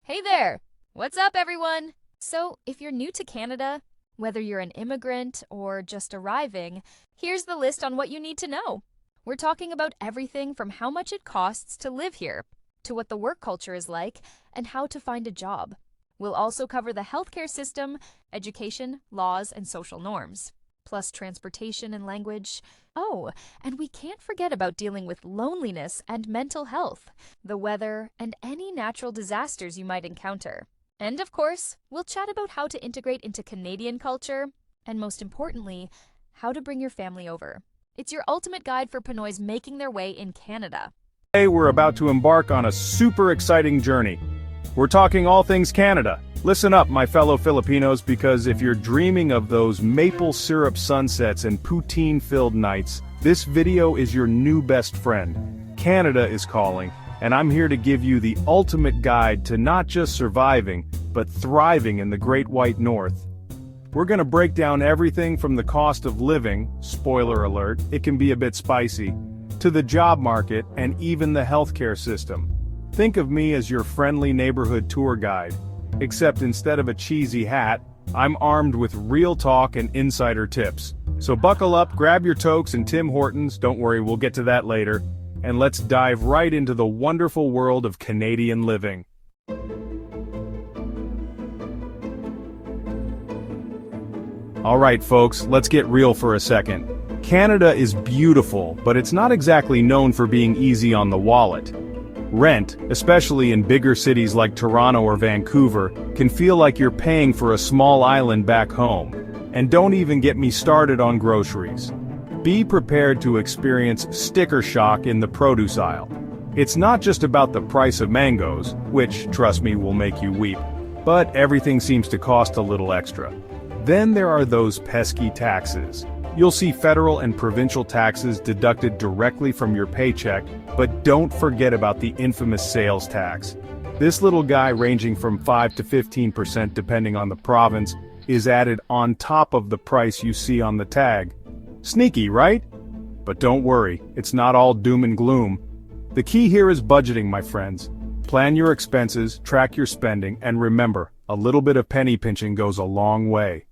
Hey there! What's up, everyone? So, if you're new to Canada, whether you're an immigrant or just arriving, here's the list on what you need to know. We're talking about everything from how much it costs to live here, to what the work culture is like, and how to find a job. We'll also cover the healthcare system, education, laws, and social norms, plus transportation and language. Oh, and we can't forget about dealing with loneliness and mental health, the weather, and any natural disasters you might encounter. And of course, we'll chat about how to integrate into Canadian culture, and most importantly, how to bring your family over. It's your ultimate guide for Pinoys making their way in Canada. Today we're about to embark on a super exciting journey. We're talking all things Canada. Listen up, my fellow Filipinos, because if you're dreaming of those maple syrup sunsets and poutine-filled nights, this video is your new best friend. Canada is calling, and I'm here to give you the ultimate guide to not just surviving, but thriving in the Great White North. We're gonna break down everything from the cost of living, spoiler alert, it can be a bit spicy, to the job market and even the healthcare system. Think of me as your friendly neighborhood tour guide. Except instead of a cheesy hat, I'm armed with real talk and insider tips. So buckle up, grab your toques and Tim Hortons, don't worry, we'll get to that later, and let's dive right into the wonderful world of Canadian living. Alright folks, let's get real for a second. Canada is beautiful, but it's not exactly known for being easy on the wallet. Rent, especially in bigger cities like Toronto or Vancouver, can feel like you're paying for a small island back home. And don't even get me started on groceries. Be prepared to experience sticker shock in the produce aisle. It's not just about the price of mangoes, which, trust me, will make you weep, but everything seems to cost a little extra. Then there are those pesky taxes. You'll see federal and provincial taxes deducted directly from your paycheck, but don't forget about the infamous sales tax. This little guy, ranging from 5 to 15% depending on the province, is added on top of the price you see on the tag. Sneaky, right? But don't worry, it's not all doom and gloom. The key here is budgeting, my friends. Plan your expenses, track your spending, and remember, a little bit of penny pinching goes a long way.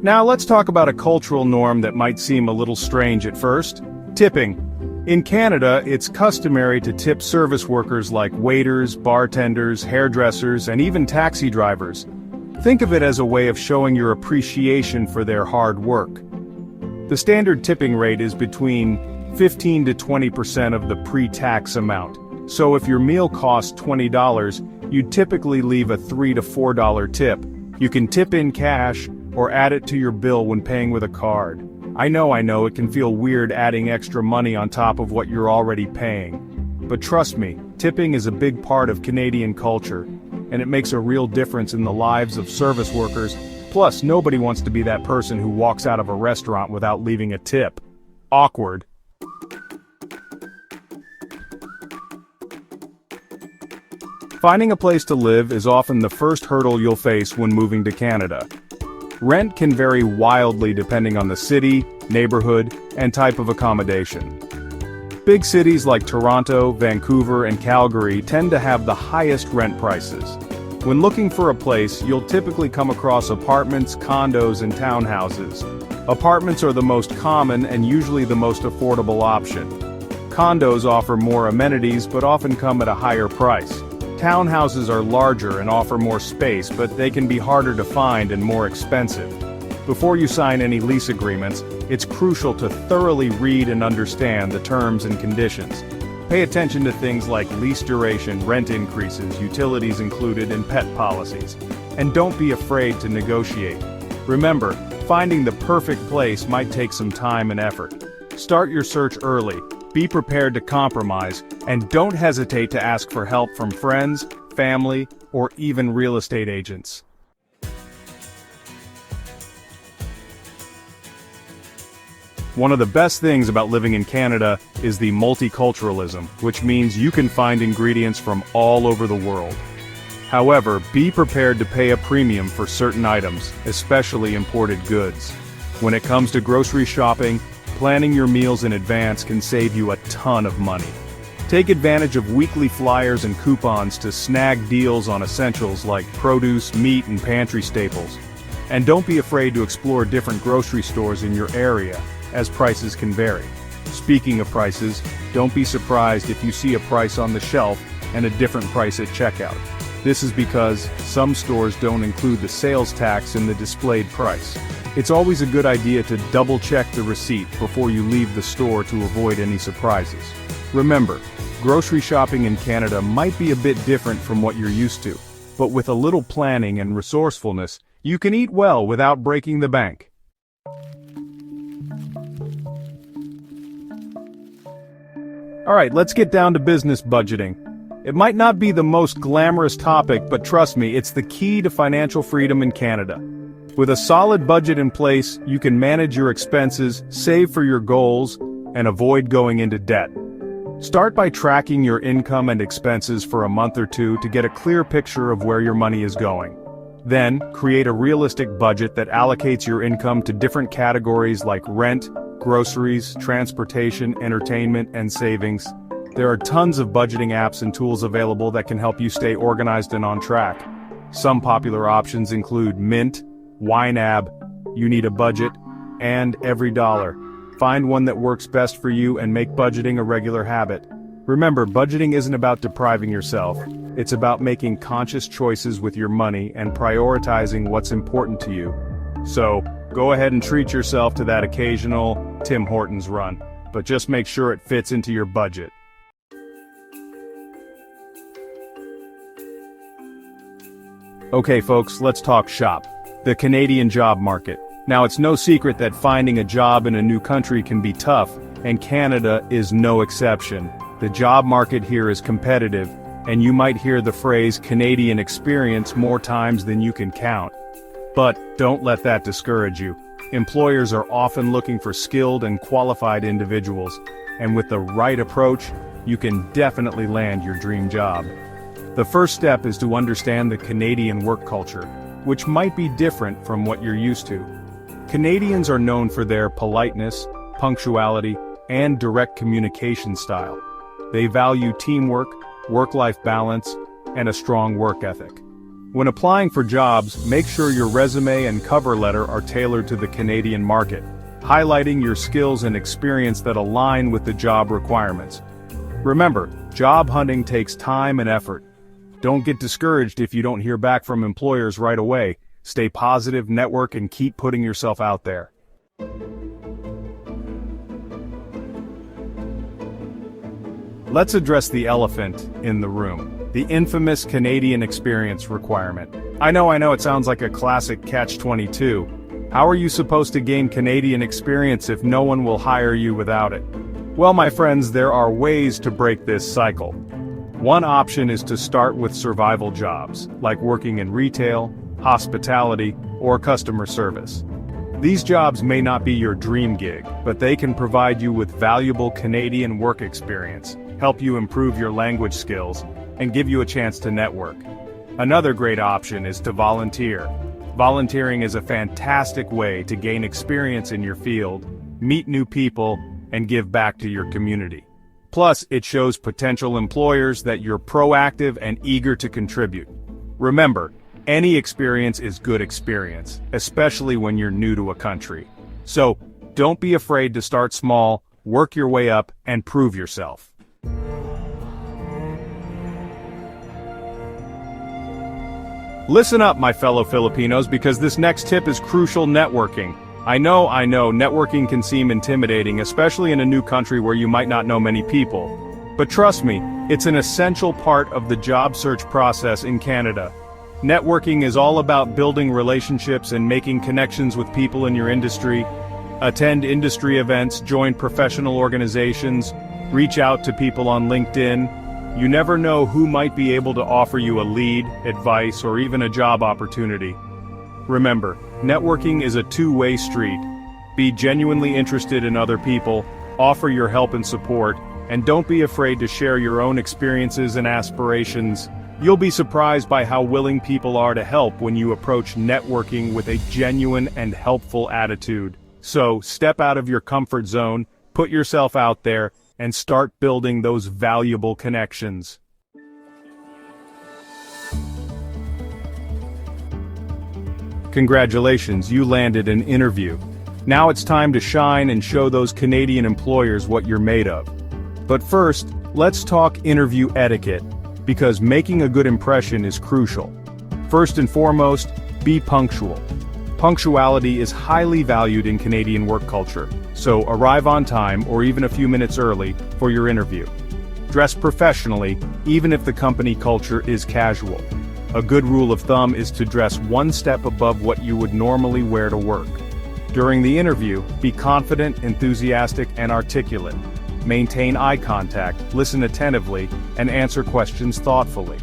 Now let's talk about a cultural norm that might seem a little strange at first. Tipping. In Canada, it's customary to tip service workers like waiters, bartenders, hairdressers, and even taxi drivers. Think of it as a way of showing your appreciation for their hard work. The standard tipping rate is between 15 to 20% of the pre-tax amount. So if your meal costs $20, you'd typically leave a $3 to $4 tip. You can tip in cash, or add it to your bill when paying with a card. I know, it can feel weird adding extra money on top of what you're already paying. But trust me, tipping is a big part of Canadian culture, and it makes a real difference in the lives of service workers. Plus, nobody wants to be that person who walks out of a restaurant without leaving a tip. Awkward. Finding a place to live is often the first hurdle you'll face when moving to Canada. Rent can vary wildly depending on the city, neighborhood, and type of accommodation. Big cities like Toronto, Vancouver, and Calgary tend to have the highest rent prices. When looking for a place, you'll typically come across apartments, condos, and townhouses. Apartments are the most common and usually the most affordable option. Condos offer more amenities but often come at a higher price. Townhouses are larger and offer more space, but they can be harder to find and more expensive. Before you sign any lease agreements, it's crucial to thoroughly read and understand the terms and conditions. Pay attention to things like lease duration, rent increases, utilities included, and pet policies. And don't be afraid to negotiate. Remember, finding the perfect place might take some time and effort. Start your search early. Be prepared to compromise, and don't hesitate to ask for help from friends, family, or even real estate agents. One of the best things about living in Canada is the multiculturalism, which means you can find ingredients from all over the world. However, be prepared to pay a premium for certain items, especially imported goods. When it comes to grocery shopping, Planning your meals in advance can save you a ton of money. Take advantage of weekly flyers and coupons to snag deals on essentials like produce, meat, and pantry staples. And don't be afraid to explore different grocery stores in your area, as prices can vary. Speaking of prices, don't be surprised if you see a price on the shelf and a different price at checkout. This is because some stores don't include the sales tax in the displayed price. It's always a good idea to double-check the receipt before you leave the store to avoid any surprises. Remember, grocery shopping in Canada might be a bit different from what you're used to, but with a little planning and resourcefulness, you can eat well without breaking the bank. Alright, let's get down to business budgeting. It might not be the most glamorous topic, but trust me, it's the key to financial freedom in Canada. With a solid budget in place, you can manage your expenses, save for your goals, and avoid going into debt. Start by tracking your income and expenses for a month or two to get a clear picture of where your money is going. Then, create a realistic budget that allocates your income to different categories like rent, groceries, transportation, entertainment, and savings. There are tons of budgeting apps and tools available that can help you stay organized and on track. Some popular options include Mint, YNAB, You Need a Budget, and Every Dollar. Find one that works best for you and make budgeting a regular habit. Remember, budgeting isn't about depriving yourself. It's about making conscious choices with your money and prioritizing what's important to you. So, go ahead and treat yourself to that occasional Tim Hortons run, but just make sure it fits into your budget. Okay folks, let's talk shop. The Canadian job market. Now it's no secret that finding a job in a new country can be tough, and Canada is no exception. The job market here is competitive, and you might hear the phrase Canadian experience more times than you can count. But don't let that discourage you. Employers are often looking for skilled and qualified individuals, and with the right approach, you can definitely land your dream job. The first step is to understand the Canadian work culture, which might be different from what you're used to. Canadians are known for their politeness, punctuality, and direct communication style. They value teamwork, work-life balance, and a strong work ethic. When applying for jobs, make sure your resume and cover letter are tailored to the Canadian market, highlighting your skills and experience that align with the job requirements. Remember, job hunting takes time and effort. Don't get discouraged if you don't hear back from employers right away. Stay positive, network, and keep putting yourself out there. Let's address the elephant in the room, the infamous Canadian experience requirement. I know it sounds like a classic catch-22. How are you supposed to gain Canadian experience if no one will hire you without it? Well, my friends, there are ways to break this cycle. One option is to start with survival jobs, like working in retail, hospitality, or customer service. These jobs may not be your dream gig, but they can provide you with valuable Canadian work experience, help you improve your language skills, and give you a chance to network. Another great option is to volunteer. Volunteering is a fantastic way to gain experience in your field, meet new people, and give back to your community. Plus, it shows potential employers that you're proactive and eager to contribute. Remember, any experience is good experience, especially when you're new to a country. So, don't be afraid to start small, work your way up, and prove yourself. Listen up, my fellow Filipinos, because this next tip is crucial: networking. I know, networking can seem intimidating, especially in a new country where you might not know many people. But trust me, it's an essential part of the job search process in Canada. Networking is all about building relationships and making connections with people in your industry. Attend industry events, join professional organizations, reach out to people on LinkedIn. You never know who might be able to offer you a lead, advice, or even a job opportunity. Remember, networking is a two-way street. Be genuinely interested in other people, offer your help and support, and don't be afraid to share your own experiences and aspirations. You'll be surprised by how willing people are to help when you approach networking with a genuine and helpful attitude. So, step out of your comfort zone, put yourself out there, and start building those valuable connections. Congratulations, you landed an interview. Now it's time to shine and show those Canadian employers what you're made of. But first, let's talk interview etiquette, because making a good impression is crucial. First and foremost, be punctual. Punctuality is highly valued in Canadian work culture, so arrive on time or even a few minutes early for your interview. Dress professionally, even if the company culture is casual. A good rule of thumb is to dress one step above what you would normally wear to work. During the interview, be confident, enthusiastic, and articulate. Maintain eye contact, listen attentively, and answer questions thoughtfully.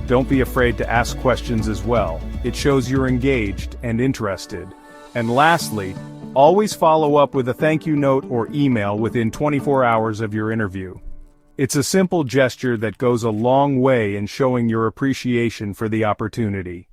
Don't be afraid to ask questions as well. It shows you're engaged and interested. And lastly, always follow up with a thank you note or email within 24 hours of your interview. It's a simple gesture that goes a long way in showing your appreciation for the opportunity.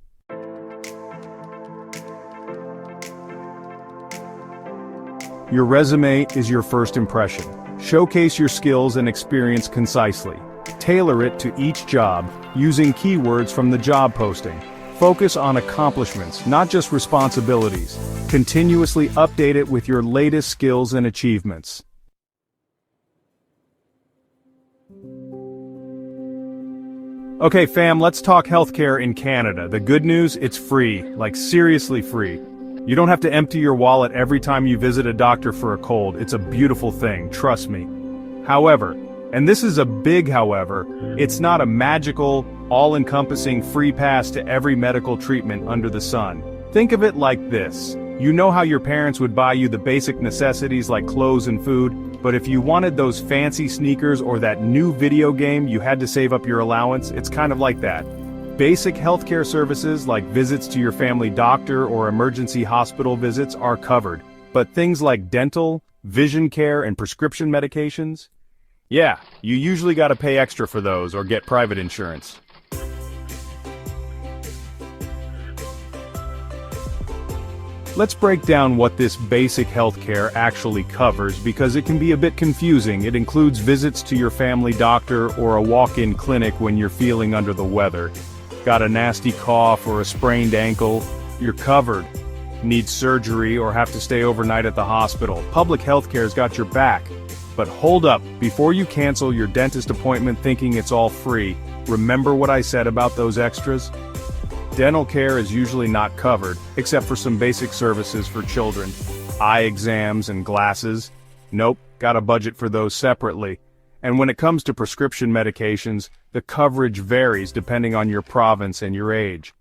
Your resume is your first impression. Showcase your skills and experience concisely. Tailor it to each job, using keywords from the job posting. Focus on accomplishments, not just responsibilities. Continuously update it with your latest skills and achievements. Okay fam, let's talk healthcare in Canada. The good news, it's free, like seriously free. You don't have to empty your wallet every time you visit a doctor for a cold. It's a beautiful thing, trust me. However, and this is a big however, it's not a magical, all-encompassing free pass to every medical treatment under the sun. Think of it like this. You know how your parents would buy you the basic necessities like clothes and food, but if you wanted those fancy sneakers or that new video game, you had to save up your allowance. It's kind of like that. Basic healthcare services like visits to your family doctor or emergency hospital visits are covered, but things like dental, vision care, and prescription medications? Yeah, you usually gotta pay extra for those or get private insurance. Let's break down what this basic healthcare actually covers because it can be a bit confusing. It includes visits to your family doctor or a walk-in clinic when you're feeling under the weather. Got a nasty cough or a sprained ankle? You're covered. Need surgery or have to stay overnight at the hospital? Public healthcare's got your back. But hold up, before you cancel your dentist appointment thinking it's all free, remember what I said about those extras? Dental care is usually not covered, except for some basic services for children. Eye exams and glasses. Nope, got a budget for those separately. And when it comes to prescription medications, the coverage varies depending on your province and your age.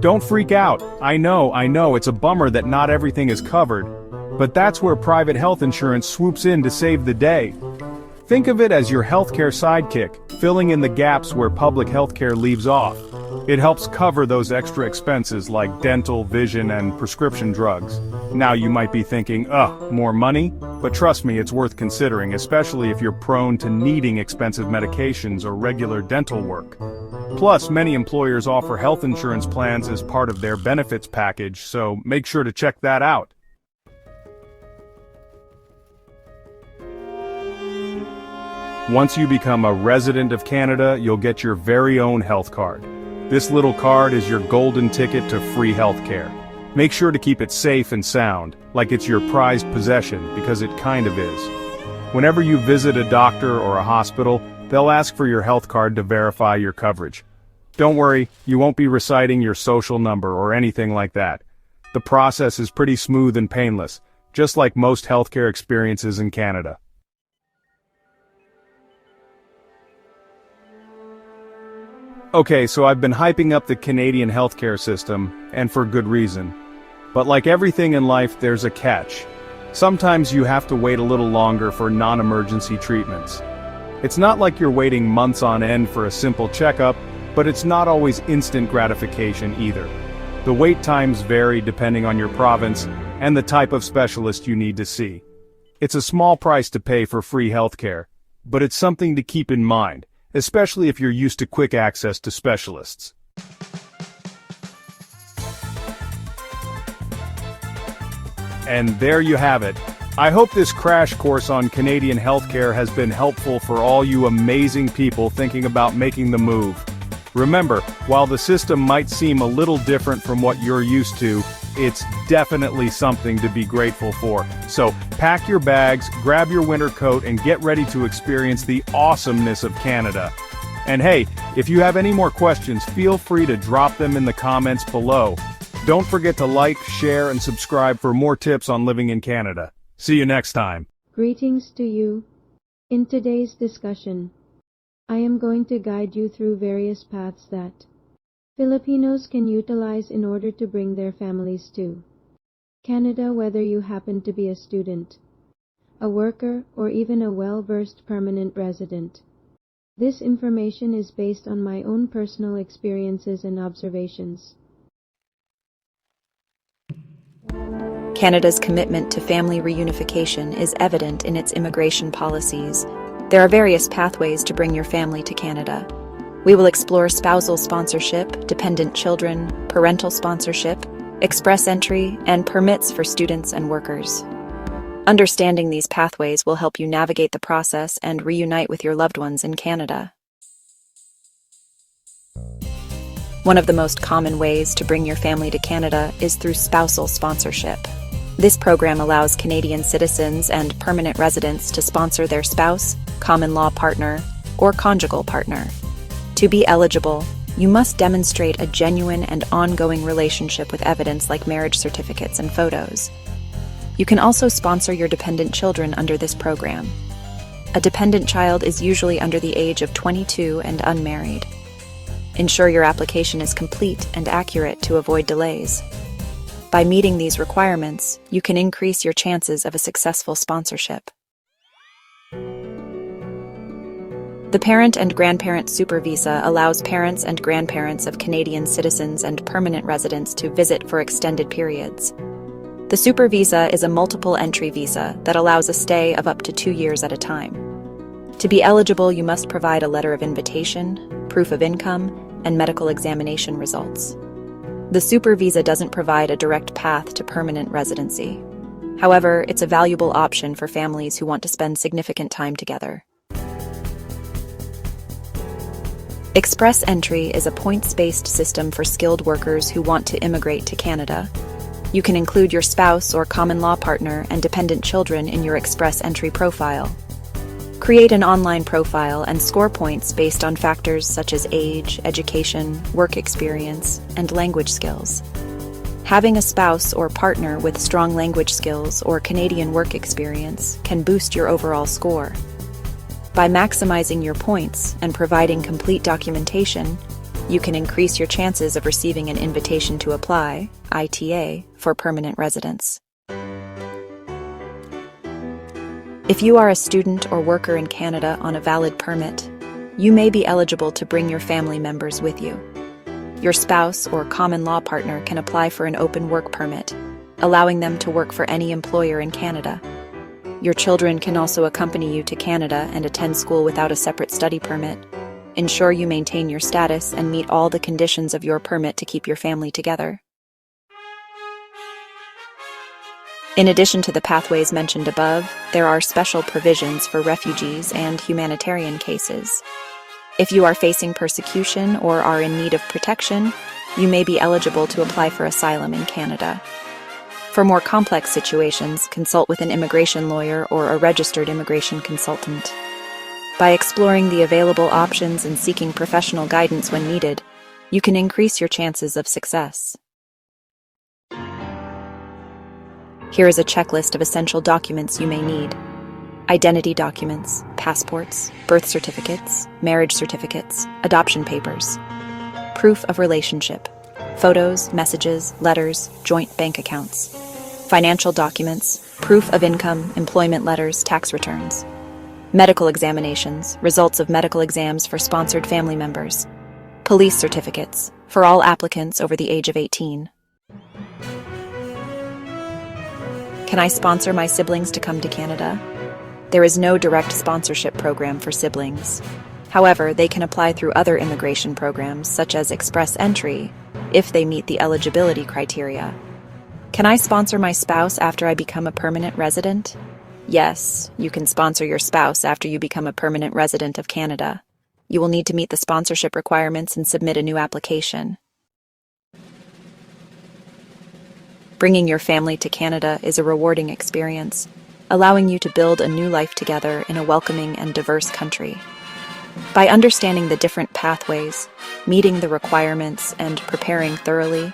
Don't freak out. I know, it's a bummer that not everything is covered. But that's where private health insurance swoops in to save the day. Think of it as your healthcare sidekick, filling in the gaps where public healthcare leaves off. It helps cover those extra expenses like dental, vision, and prescription drugs. Now you might be thinking, ugh, more money? But trust me, it's worth considering, especially if you're prone to needing expensive medications or regular dental work. Plus, many employers offer health insurance plans as part of their benefits package, so make sure to check that out. Once you become a resident of Canada, you'll get your very own health card. This little card is your golden ticket to free healthcare. Make sure to keep it safe and sound, like it's your prized possession, because it kind of is. Whenever you visit a doctor or a hospital, they'll ask for your health card to verify your coverage. Don't worry, you won't be reciting your social number or anything like that. The process is pretty smooth and painless, just like most healthcare experiences in Canada. Okay, so I've been hyping up the Canadian healthcare system, and for good reason. But like everything in life, there's a catch. Sometimes you have to wait a little longer for non-emergency treatments. It's not like you're waiting months on end for a simple checkup, but it's not always instant gratification either. The wait times vary depending on your province and the type of specialist you need to see. It's a small price to pay for free healthcare, but it's something to keep in mind, especially if you're used to quick access to specialists. And there you have it. I hope this crash course on Canadian healthcare has been helpful for all you amazing people thinking about making the move. Remember, while the system might seem a little different from what you're used to, it's definitely something to be grateful for. So, pack your bags, grab your winter coat, and get ready to experience the awesomeness of Canada. And hey, if you have any more questions, feel free to drop them in the comments below. Don't forget to like, share, and subscribe for more tips on living in Canada. See you next time. Greetings to you. In today's discussion, I am going to guide you through various paths that Filipinos can utilize in order to bring their families to Canada, whether you happen to be a student, a worker, or even a well-versed permanent resident. This information is based on my own personal experiences and observations. Canada's commitment to family reunification is evident in its immigration policies. There are various pathways to bring your family to Canada. We will explore spousal sponsorship, dependent children, parental sponsorship, express entry, and permits for students and workers. Understanding these pathways will help you navigate the process and reunite with your loved ones in Canada. One of the most common ways to bring your family to Canada is through spousal sponsorship. This program allows Canadian citizens and permanent residents to sponsor their spouse, common law partner, or conjugal partner. To be eligible, you must demonstrate a genuine and ongoing relationship with evidence like marriage certificates and photos. You can also sponsor your dependent children under this program. A dependent child is usually under the age of 22 and unmarried. Ensure your application is complete and accurate to avoid delays. By meeting these requirements, you can increase your chances of a successful sponsorship. The Parent and Grandparent Super Visa allows parents and grandparents of Canadian citizens and permanent residents to visit for extended periods. The Super Visa is a multiple entry visa that allows a stay of up to 2 years at a time. To be eligible, you must provide a letter of invitation, proof of income, and medical examination results. The Super Visa doesn't provide a direct path to permanent residency. However, it's a valuable option for families who want to spend significant time together. Express Entry is a points-based system for skilled workers who want to immigrate to Canada. You can include your spouse or common law partner and dependent children in your Express Entry profile. Create an online profile and score points based on factors such as age, education, work experience, and language skills. Having a spouse or partner with strong language skills or Canadian work experience can boost your overall score. By maximizing your points and providing complete documentation, you can increase your chances of receiving an invitation to apply, ITA, for permanent residence. If you are a student or worker in Canada on a valid permit, you may be eligible to bring your family members with you. Your spouse or common law partner can apply for an open work permit, allowing them to work for any employer in Canada. Your children can also accompany you to Canada and attend school without a separate study permit. Ensure you maintain your status and meet all the conditions of your permit to keep your family together. In addition to the pathways mentioned above, there are special provisions for refugees and humanitarian cases. If you are facing persecution or are in need of protection, you may be eligible to apply for asylum in Canada. For more complex situations, consult with an immigration lawyer or a registered immigration consultant. By exploring the available options and seeking professional guidance when needed, you can increase your chances of success. Here is a checklist of essential documents you may need. Identity documents, passports, birth certificates, marriage certificates, adoption papers. Proof of relationship, photos, messages, letters, joint bank accounts. Financial documents, proof of income, employment letters, tax returns. Medical examinations, results of medical exams for sponsored family members. Police certificates, for all applicants over the age of 18. Can I sponsor my siblings to come to Canada? There is no direct sponsorship program for siblings. However, they can apply through other immigration programs such as Express Entry if they meet the eligibility criteria. Can I sponsor my spouse after I become a permanent resident? Yes, you can sponsor your spouse after you become a permanent resident of Canada. You will need to meet the sponsorship requirements and submit a new application. Bringing your family to Canada is a rewarding experience, allowing you to build a new life together in a welcoming and diverse country. By understanding the different pathways, meeting the requirements, and preparing thoroughly,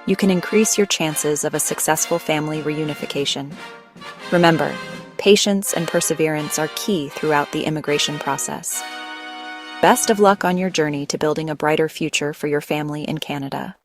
you can increase your chances of a successful family reunification. Remember, patience and perseverance are key throughout the immigration process. Best of luck on your journey to building a brighter future for your family in Canada.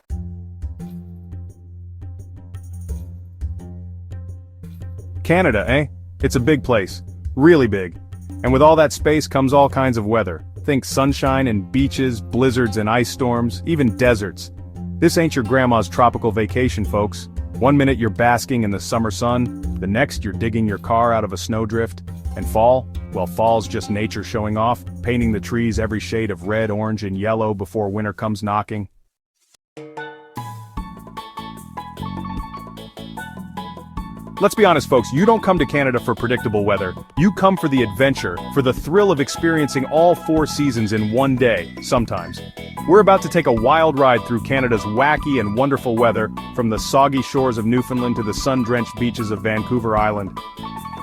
Canada, eh? It's a big place. Really big. And with all that space comes all kinds of weather. Think sunshine and beaches, blizzards and ice storms, even deserts. This ain't your grandma's tropical vacation, folks. One minute you're basking in the summer sun, the next you're digging your car out of a snowdrift. And fall? Well, fall's just nature showing off, painting the trees every shade of red, orange, and yellow before winter comes knocking. Let's be honest, folks, you don't come to Canada for predictable weather. You come for the adventure, for the thrill of experiencing all 4 seasons in one day, sometimes. We're about to take a wild ride through Canada's wacky and wonderful weather, from the soggy shores of Newfoundland to the sun-drenched beaches of Vancouver Island.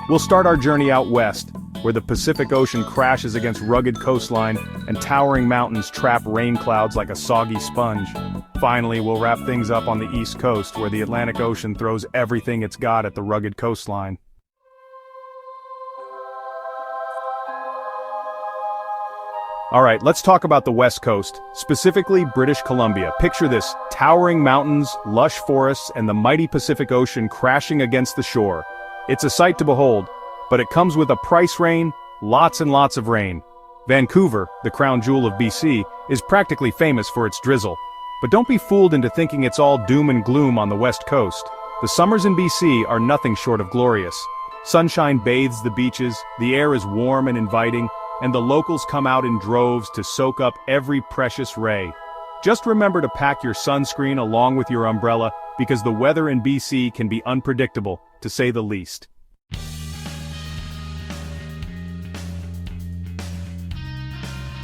We'll start our journey out west, where the Pacific Ocean crashes against rugged coastline and towering mountains trap rain clouds like a soggy sponge. Finally, we'll wrap things up on the East Coast, where the Atlantic Ocean throws everything it's got at the rugged coastline. Alright, let's talk about the West Coast, specifically British Columbia. Picture this: towering mountains, lush forests, and the mighty Pacific Ocean crashing against the shore. It's a sight to behold, but it comes with a price: rain, lots and lots of rain. Vancouver, the crown jewel of BC, is practically famous for its drizzle. But don't be fooled into thinking it's all doom and gloom on the West Coast. The summers in BC are nothing short of glorious. Sunshine bathes the beaches, the air is warm and inviting, and the locals come out in droves to soak up every precious ray. Just remember to pack your sunscreen along with your umbrella, because the weather in BC can be unpredictable, to say the least.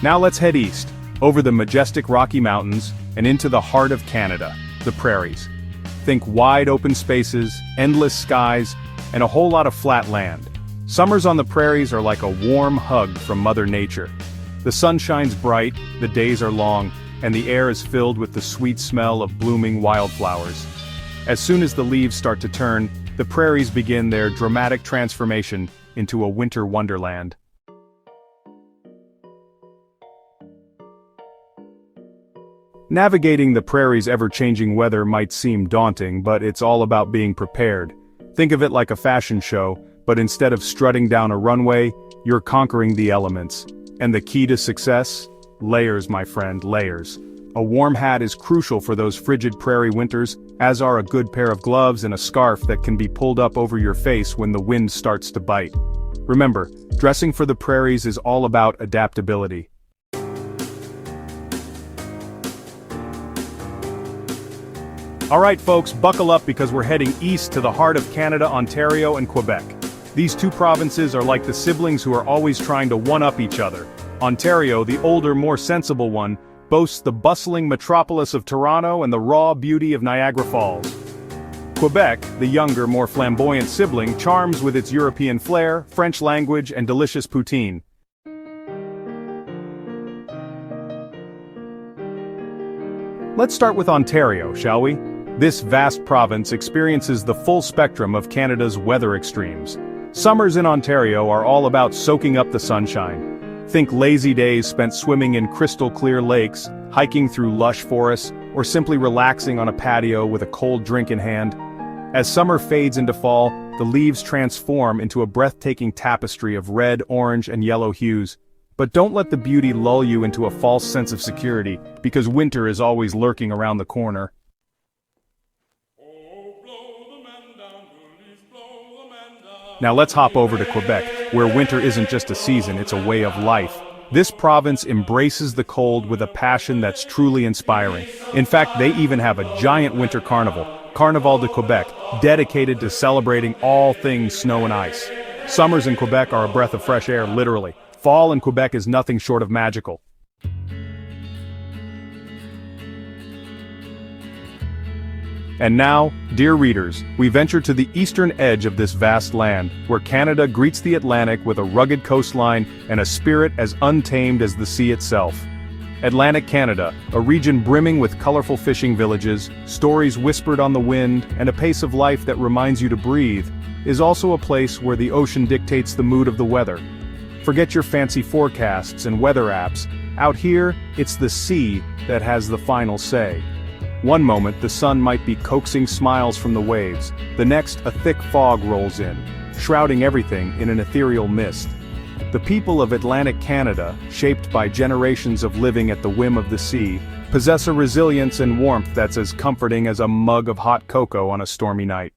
Now let's head east, over the majestic Rocky Mountains, and into the heart of Canada, the prairies. Think wide open spaces, endless skies, and a whole lot of flat land. Summers on the prairies are like a warm hug from Mother Nature. The sun shines bright, the days are long, and the air is filled with the sweet smell of blooming wildflowers. As soon as the leaves start to turn, the prairies begin their dramatic transformation into a winter wonderland. Navigating the prairie's ever-changing weather might seem daunting, but it's all about being prepared. Think of it like a fashion show, but instead of strutting down a runway, you're conquering the elements. And the key to success? Layers, my friend, layers. A warm hat is crucial for those frigid prairie winters, as are a good pair of gloves and a scarf that can be pulled up over your face when the wind starts to bite. Remember, dressing for the prairies is all about adaptability. Alright folks, buckle up because we're heading east to the heart of Canada, Ontario and Quebec. These two provinces are like the siblings who are always trying to one-up each other. Ontario, the older, more sensible one, boasts the bustling metropolis of Toronto and the raw beauty of Niagara Falls. Quebec, the younger, more flamboyant sibling, charms with its European flair, French language, and delicious poutine. Let's start with Ontario, shall we? This vast province experiences the full spectrum of Canada's weather extremes. Summers in Ontario are all about soaking up the sunshine. Think lazy days spent swimming in crystal-clear lakes, hiking through lush forests, or simply relaxing on a patio with a cold drink in hand. As summer fades into fall, the leaves transform into a breathtaking tapestry of red, orange, and yellow hues. But don't let the beauty lull you into a false sense of security, because winter is always lurking around the corner. Now let's hop over to Quebec, where winter isn't just a season, it's a way of life. This province embraces the cold with a passion that's truly inspiring. In fact, they even have a giant winter carnival, Carnaval de Quebec, dedicated to celebrating all things snow and ice. Summers in Quebec are a breath of fresh air, literally. Fall in Quebec is nothing short of magical. And now, dear readers, we venture to the eastern edge of this vast land, where Canada greets the Atlantic with a rugged coastline and a spirit as untamed as the sea itself. Atlantic Canada, a region brimming with colorful fishing villages, stories whispered on the wind, and a pace of life that reminds you to breathe, is also a place where the ocean dictates the mood of the weather. Forget your fancy forecasts and weather apps. Out here, it's the sea that has the final say. One moment, the sun might be coaxing smiles from the waves. The next, a thick fog rolls in, shrouding everything in an ethereal mist. The people of Atlantic Canada, shaped by generations of living at the whim of the sea, possess a resilience and warmth that's as comforting as a mug of hot cocoa on a stormy night.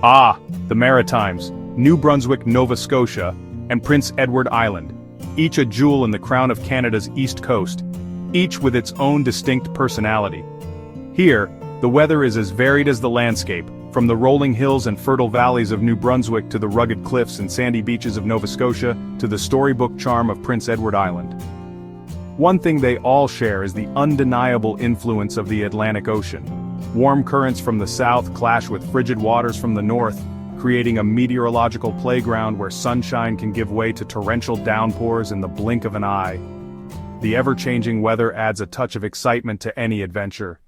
Ah, the Maritimes, New Brunswick, Nova Scotia, and Prince Edward Island. Each a jewel in the crown of Canada's east coast, each with its own distinct personality. Here, the weather is as varied as the landscape, from the rolling hills and fertile valleys of New Brunswick to the rugged cliffs and sandy beaches of Nova Scotia to the storybook charm of Prince Edward Island. One thing they all share is the undeniable influence of the Atlantic Ocean. Warm currents from the south clash with frigid waters from the north, creating a meteorological playground where sunshine can give way to torrential downpours in the blink of an eye. The ever-changing weather adds a touch of excitement to any adventure.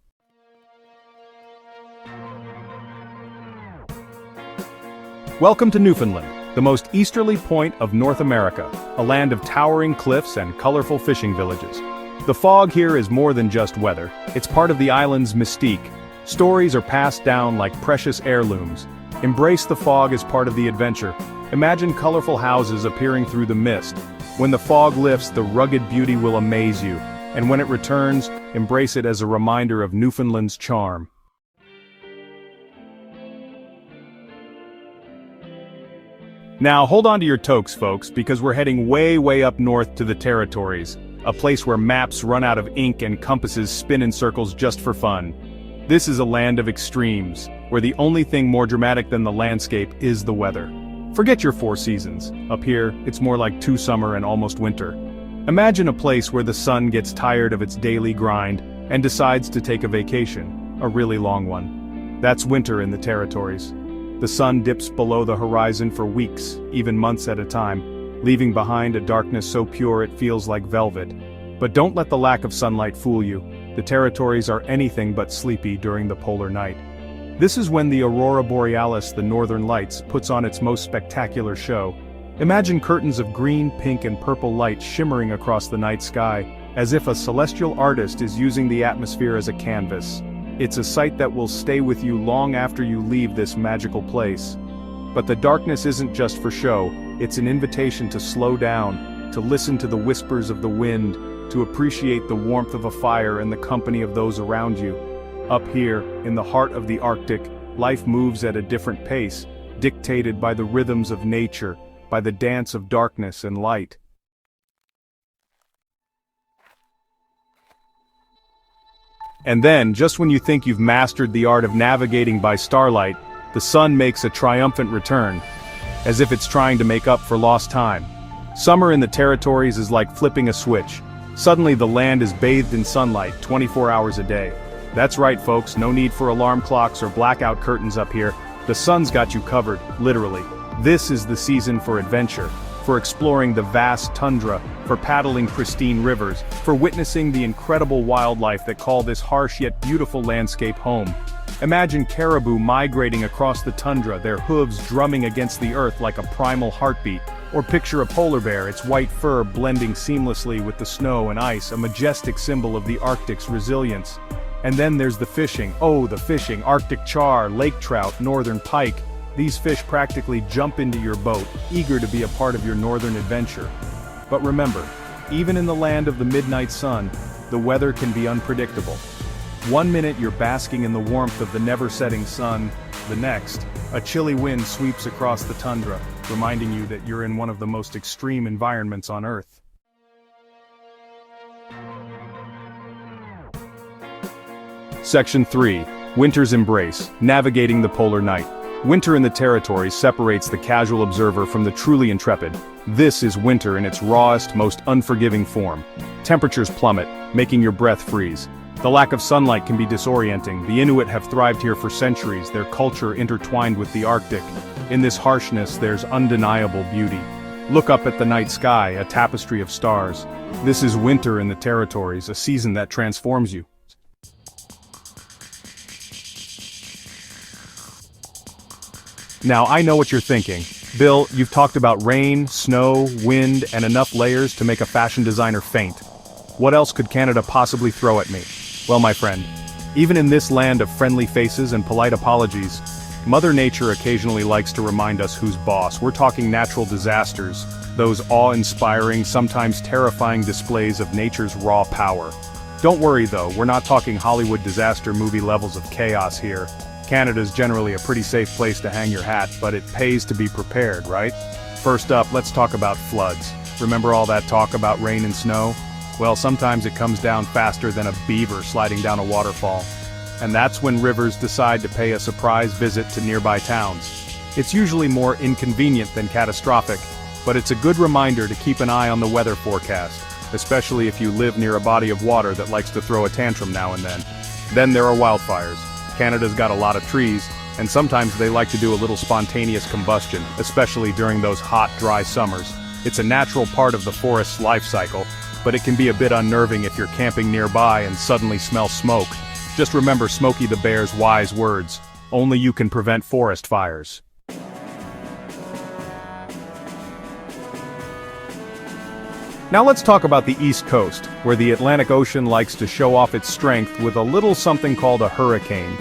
Welcome to Newfoundland, the most easterly point of North America, a land of towering cliffs and colorful fishing villages. The fog here is more than just weather, it's part of the island's mystique. Stories are passed down like precious heirlooms. Embrace the fog as part of the adventure. Imagine colorful houses appearing through the mist. When the fog lifts, the rugged beauty will amaze you, and when it returns, embrace it as a reminder of Newfoundland's charm. Now hold on to your toques, folks, because we're heading way up north to the territories, a place where maps run out of ink and compasses spin in circles just for fun. This is a land of extremes, where the only thing more dramatic than the landscape is the weather. Forget your 4 seasons. Up here, it's more like 2 summer and almost winter. Imagine a place where the sun gets tired of its daily grind and decides to take a vacation, a really long one. That's winter in the territories. The sun dips below the horizon for weeks, even months at a time, leaving behind a darkness so pure it feels like velvet. But don't let the lack of sunlight fool you. The territories are anything but sleepy during the polar night. This is when the aurora borealis, the northern lights, puts on its most spectacular show. Imagine curtains of green, pink, and purple light shimmering across the night sky, as if a celestial artist is using the atmosphere as a canvas. It's a sight that will stay with you long after you leave this magical place. But the darkness isn't just for show, it's an invitation to slow down, to listen to the whispers of the wind, to appreciate the warmth of a fire and the company of those around you. Up here, in the heart of the Arctic, life moves at a different pace, dictated by the rhythms of nature, by the dance of darkness and light. And then, just when you think you've mastered the art of navigating by starlight, the sun makes a triumphant return, as if it's trying to make up for lost time. Summer in the territories is like flipping a switch. Suddenly the land is bathed in sunlight 24 hours a day. That's right, folks, no need for alarm clocks or blackout curtains up here. The sun's got you covered, literally. This is the season for adventure, for exploring the vast tundra, for paddling pristine rivers, for witnessing the incredible wildlife that call this harsh yet beautiful landscape home. Imagine caribou migrating across the tundra, their hooves drumming against the earth like a primal heartbeat. Or picture a polar bear, its white fur blending seamlessly with the snow and ice, a majestic symbol of the Arctic's resilience. And then there's the fishing. Oh, the fishing, Arctic char, lake trout, northern pike. These fish practically jump into your boat, eager to be a part of your northern adventure. But remember, even in the land of the midnight sun, the weather can be unpredictable. One minute you're basking in the warmth of the never-setting sun, the next, a chilly wind sweeps across the tundra, reminding you that you're in one of the most extreme environments on Earth. Section 3. Winter's Embrace, Navigating the Polar Night. Winter in the territories separates the casual observer from the truly intrepid. This is winter in its rawest, most unforgiving form. Temperatures plummet, making your breath freeze. The lack of sunlight can be disorienting. The Inuit have thrived here for centuries, their culture intertwined with the Arctic. In this harshness, there's undeniable beauty. Look up at the night sky, a tapestry of stars. This is winter in the territories, a season that transforms you. Now, I know what you're thinking. Bill, you've talked about rain, snow, wind, and enough layers to make a fashion designer faint. What else could Canada possibly throw at me? Well, my friend, even in this land of friendly faces and polite apologies, Mother Nature occasionally likes to remind us who's boss. We're talking natural disasters, those awe-inspiring, sometimes terrifying displays of nature's raw power. Don't worry though, we're not talking Hollywood disaster movie levels of chaos here. Canada's generally a pretty safe place to hang your hat, but it pays to be prepared, right? First up, let's talk about floods. Remember all that talk about rain and snow? Well, sometimes it comes down faster than a beaver sliding down a waterfall. And that's when rivers decide to pay a surprise visit to nearby towns. It's usually more inconvenient than catastrophic, but it's a good reminder to keep an eye on the weather forecast, especially if you live near a body of water that likes to throw a tantrum now and then. Then there are wildfires. Canada's got a lot of trees, and sometimes they like to do a little spontaneous combustion, especially during those hot, dry summers. It's a natural part of the forest's life cycle, but it can be a bit unnerving if you're camping nearby and suddenly smell smoke. Just remember Smokey the Bear's wise words: only you can prevent forest fires. Now let's talk about the East Coast, where the Atlantic Ocean likes to show off its strength with a little something called a hurricane.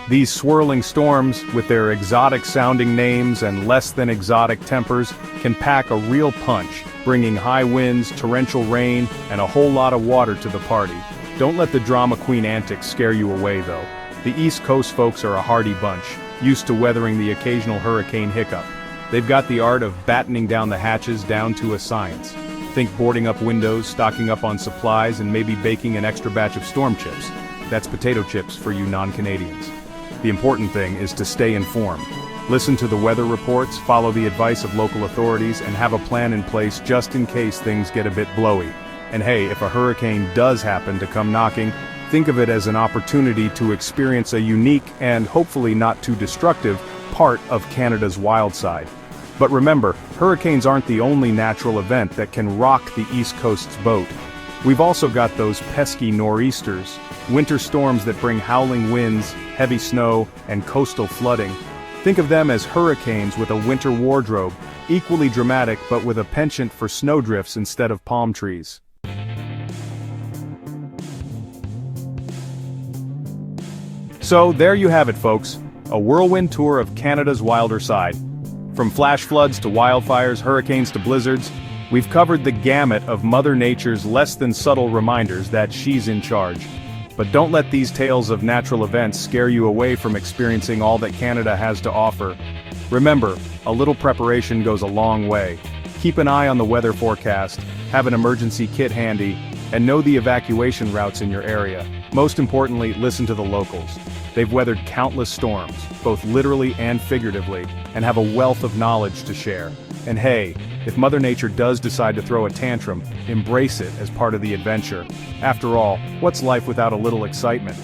These swirling storms, with their exotic-sounding names and less-than-exotic tempers, can pack a real punch, bringing high winds, torrential rain, and a whole lot of water to the party. Don't let the drama queen antics scare you away, though. The East Coast folks are a hardy bunch, used to weathering the occasional hurricane hiccup. They've got the art of battening down the hatches down to a science. Think boarding up windows, stocking up on supplies, and maybe baking an extra batch of storm chips. That's potato chips for you non-Canadians. The important thing is to stay informed. Listen to the weather reports, follow the advice of local authorities, and have a plan in place just in case things get a bit blowy. And hey, if a hurricane does happen to come knocking, think of it as an opportunity to experience a unique and hopefully not too destructive part of Canada's wild side. But remember, hurricanes aren't the only natural event that can rock the East Coast's boat. We've also got those pesky nor'easters, winter storms that bring howling winds, heavy snow, and coastal flooding. Think of them as hurricanes with a winter wardrobe, equally dramatic but with a penchant for snowdrifts instead of palm trees. So there you have it, folks, a whirlwind tour of Canada's wilder side. From flash floods to wildfires, hurricanes to blizzards, we've covered the gamut of Mother Nature's less than subtle reminders that she's in charge. But don't let these tales of natural events scare you away from experiencing all that Canada has to offer. Remember, a little preparation goes a long way. Keep an eye on the weather forecast, have an emergency kit handy, and know the evacuation routes in your area. Most importantly, listen to the locals. They've weathered countless storms, both literally and figuratively, and have a wealth of knowledge to share. And hey, if Mother Nature does decide to throw a tantrum, embrace it as part of the adventure. After all, what's life without a little excitement?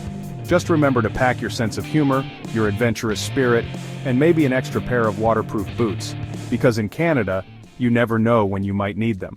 Just remember to pack your sense of humor, your adventurous spirit, and maybe an extra pair of waterproof boots, because in Canada, you never know when you might need them.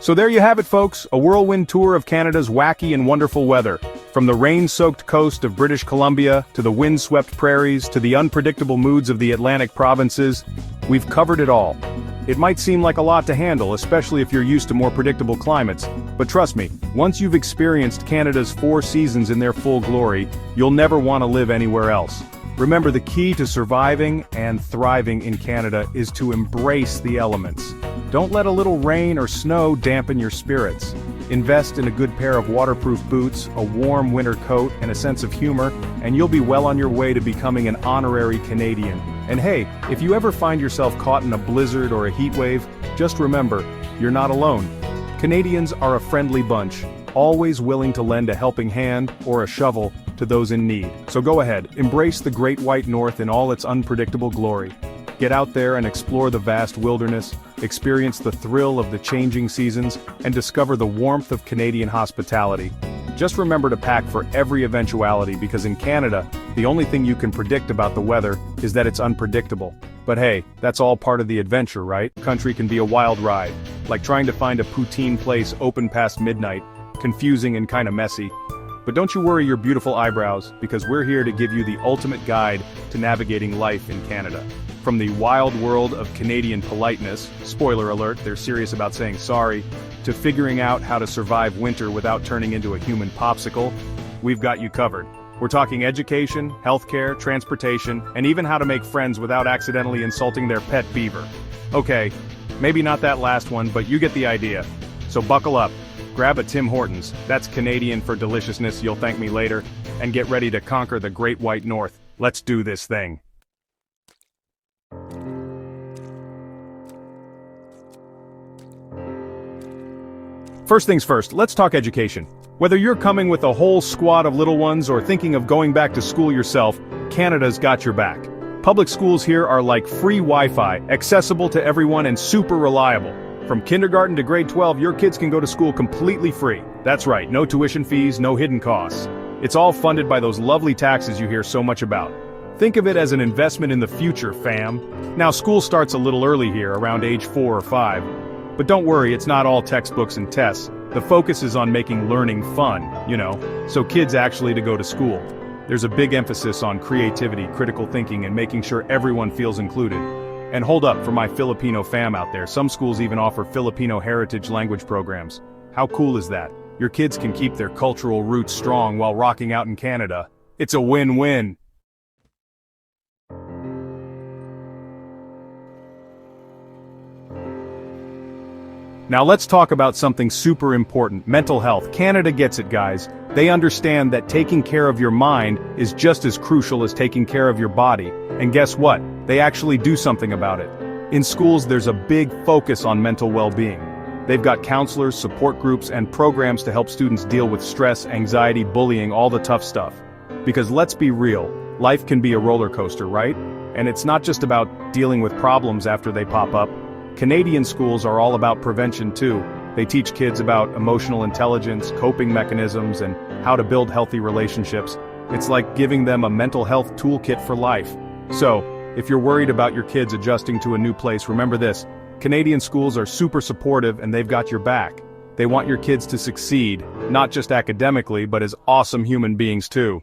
So there you have it, folks, a whirlwind tour of Canada's wacky and wonderful weather. From the rain-soaked coast of British Columbia, to the wind-swept prairies, to the unpredictable moods of the Atlantic provinces, we've covered it all. It might seem like a lot to handle, especially if you're used to more predictable climates, but trust me, once you've experienced Canada's 4 seasons in their full glory, you'll never want to live anywhere else. Remember, the key to surviving and thriving in Canada is to embrace the elements. Don't let a little rain or snow dampen your spirits. Invest in a good pair of waterproof boots, a warm winter coat, and a sense of humor, and you'll be well on your way to becoming an honorary Canadian. And hey, if you ever find yourself caught in a blizzard or a heat wave, just remember, you're not alone. Canadians are a friendly bunch, always willing to lend a helping hand or a shovel to those in need. So go ahead, embrace the Great White North in all its unpredictable glory. Get out there and explore the vast wilderness, experience the thrill of the changing seasons, and discover the warmth of Canadian hospitality. Just remember to pack for every eventuality, because in Canada, the only thing you can predict about the weather is that it's unpredictable. But hey, that's all part of the adventure, right? Country can be a wild ride, like trying to find a poutine place open past midnight, confusing and kinda messy. But don't you worry your beautiful eyebrows, because we're here to give you the ultimate guide to navigating life in Canada. From the wild world of Canadian politeness, spoiler alert, they're serious about saying sorry, to figuring out how to survive winter without turning into a human popsicle, we've got you covered. We're talking education, healthcare, transportation, and even how to make friends without accidentally insulting their pet beaver. Okay, maybe not that last one, but you get the idea. So buckle up, grab a Tim Hortons, that's Canadian for deliciousness, you'll thank me later, and get ready to conquer the Great White North. Let's do this thing. First things first, let's talk education. Whether you're coming with a whole squad of little ones or thinking of going back to school yourself, Canada's got your back. Public schools here are like free Wi-Fi, accessible to everyone and super reliable. From kindergarten to grade 12, your kids can go to school completely free. That's right, no tuition fees, no hidden costs. It's all funded by those lovely taxes you hear so much about. Think of it as an investment in the future, fam. Now, school starts a little early here, around age 4 or 5. But don't worry, it's not all textbooks and tests. The focus is on making learning fun, so kids actually to go to school. There's a big emphasis on creativity, critical thinking, and making sure everyone feels included. And hold up for my Filipino fam out there, some schools even offer Filipino heritage language programs. How cool is that? Your kids can keep their cultural roots strong while rocking out in Canada. It's a win-win. Now let's talk about something super important, mental health. Canada gets it, guys. They understand that taking care of your mind is just as crucial as taking care of your body. And guess what? They actually do something about it. In schools, there's a big focus on mental well-being. They've got counselors, support groups, and programs to help students deal with stress, anxiety, bullying, all the tough stuff. Because let's be real, life can be a roller coaster, right? And it's not just about dealing with problems after they pop up. Canadian schools are all about prevention too. They teach kids about emotional intelligence, coping mechanisms, and how to build healthy relationships. It's like giving them a mental health toolkit for life. So, if you're worried about your kids adjusting to a new place, remember this. Canadian schools are super supportive and they've got your back. They want your kids to succeed, not just academically, but as awesome human beings too.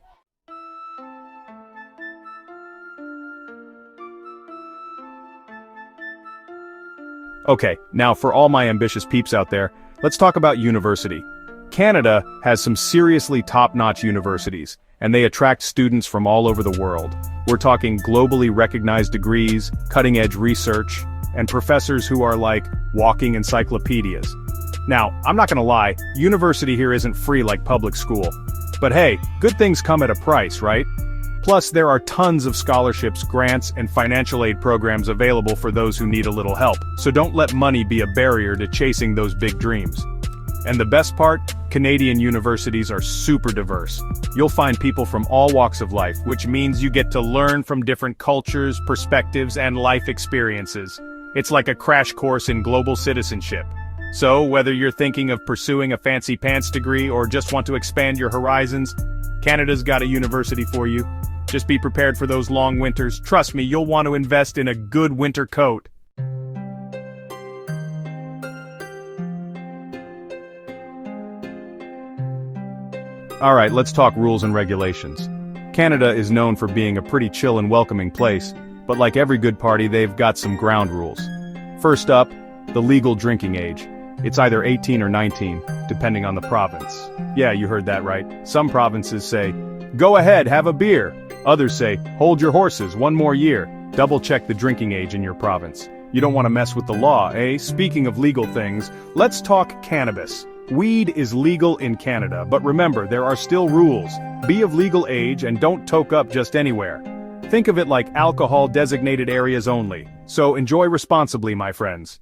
Okay, now for all my ambitious peeps out there, let's talk about university. Canada has some seriously top-notch universities, and they attract students from all over the world. We're talking globally recognized degrees, cutting-edge research, and professors who are like walking encyclopedias. Now, I'm not gonna lie, university here isn't free like public school. But hey, good things come at a price, right? Plus, there are tons of scholarships, grants, and financial aid programs available for those who need a little help, so don't let money be a barrier to chasing those big dreams. And the best part? Canadian universities are super diverse. You'll find people from all walks of life, which means you get to learn from different cultures, perspectives, and life experiences. It's like a crash course in global citizenship. So, whether you're thinking of pursuing a fancy pants degree or just want to expand your horizons, Canada's got a university for you. Just be prepared for those long winters. Trust me, you'll want to invest in a good winter coat. Alright, let's talk rules and regulations. Canada is known for being a pretty chill and welcoming place, but like every good party, they've got some ground rules. First up, the legal drinking age. It's either 18 or 19, depending on the province. Yeah, you heard that right. Some provinces say, go ahead, have a beer. Others say, hold your horses, one more year. Double check the drinking age in your province. You don't want to mess with the law, eh? Speaking of legal things, let's talk cannabis. Weed is legal in Canada, but remember, there are still rules. Be of legal age and don't toke up just anywhere. Think of it like alcohol-designated areas only. So enjoy responsibly, my friends.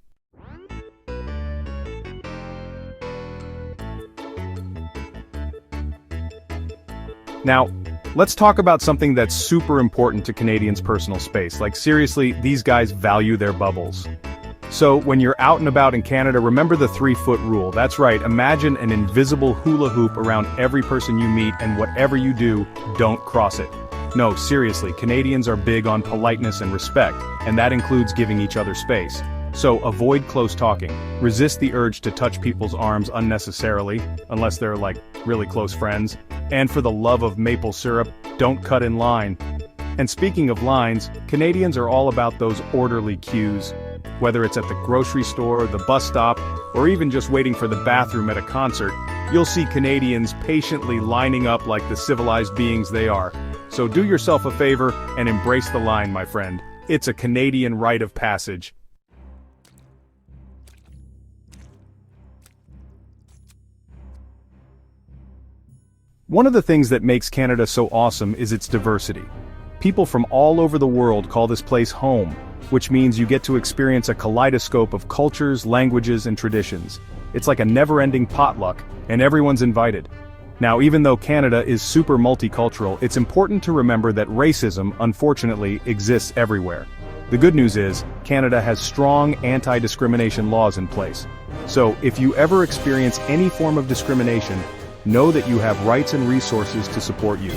Now, let's talk about something that's super important to Canadians' personal space. Like seriously, these guys value their bubbles. So, when you're out and about in Canada, remember the 3-foot rule. That's right, imagine an invisible hula hoop around every person you meet, and whatever you do, don't cross it. No, seriously, Canadians are big on politeness and respect, and that includes giving each other space. So, avoid close talking. Resist the urge to touch people's arms unnecessarily, unless they're like really close friends. And for the love of maple syrup, don't cut in line. And speaking of lines, Canadians are all about those orderly queues. Whether it's at the grocery store, the bus stop, or even just waiting for the bathroom at a concert, you'll see Canadians patiently lining up like the civilized beings they are. So do yourself a favor and embrace the line, my friend. It's a Canadian rite of passage. One of the things that makes Canada so awesome is its diversity. People from all over the world call this place home, which means you get to experience a kaleidoscope of cultures, languages, and traditions. It's like a never-ending potluck, and everyone's invited. Now, even though Canada is super multicultural, it's important to remember that racism, unfortunately, exists everywhere. The good news is, Canada has strong anti-discrimination laws in place. So, if you ever experience any form of discrimination, know that you have rights and resources to support you.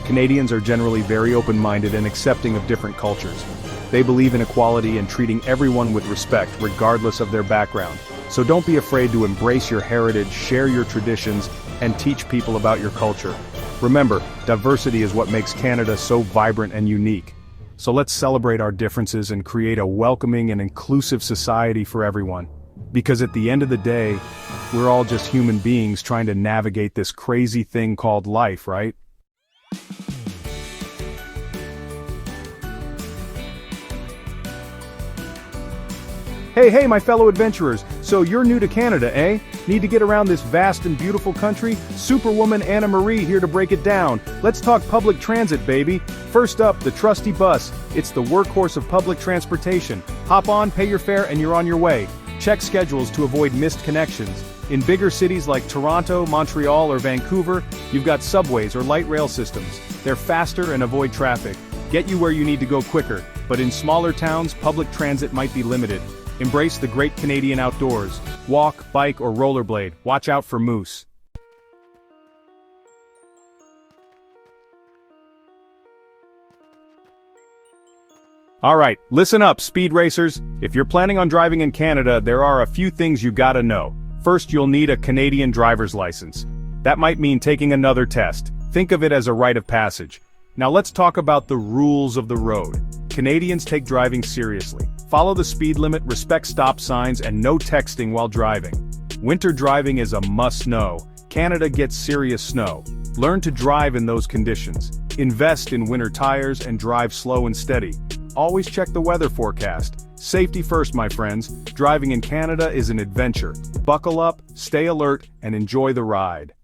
Canadians are generally very open-minded and accepting of different cultures. They believe in equality and treating everyone with respect, regardless of their background. So don't be afraid to embrace your heritage, share your traditions, and teach people about your culture. Remember, diversity is what makes Canada so vibrant and unique. So let's celebrate our differences and create a welcoming and inclusive society for everyone. Because at the end of the day, we're all just human beings trying to navigate this crazy thing called life, right? Hey, my fellow adventurers, so you're new to Canada, eh? Need to get around this vast and beautiful country? Superwoman Anna Marie here to break it down. Let's talk public transit, baby. First up, the trusty bus. It's the workhorse of public transportation. Hop on, pay your fare, and you're on your way. Check schedules to avoid missed connections. In bigger cities like Toronto, Montreal, or Vancouver, you've got subways or light rail systems. They're faster and avoid traffic. Get you where you need to go quicker. But in smaller towns, public transit might be limited. Embrace the great Canadian outdoors. Walk, bike, or rollerblade. Watch out for moose. Alright, listen up, speed racers. If you're planning on driving in Canada, there are a few things you gotta know. First, you'll need a Canadian driver's license. That might mean taking another test. Think of it as a rite of passage. Now let's talk about the rules of the road. Canadians take driving seriously. Follow the speed limit, respect stop signs, and no texting while driving. Winter driving is a must-know. Canada gets serious snow. Learn to drive in those conditions. Invest in winter tires and drive slow and steady. Always check the weather forecast. Safety first, my friends. Driving in Canada is an adventure. Buckle up, stay alert, and enjoy the ride.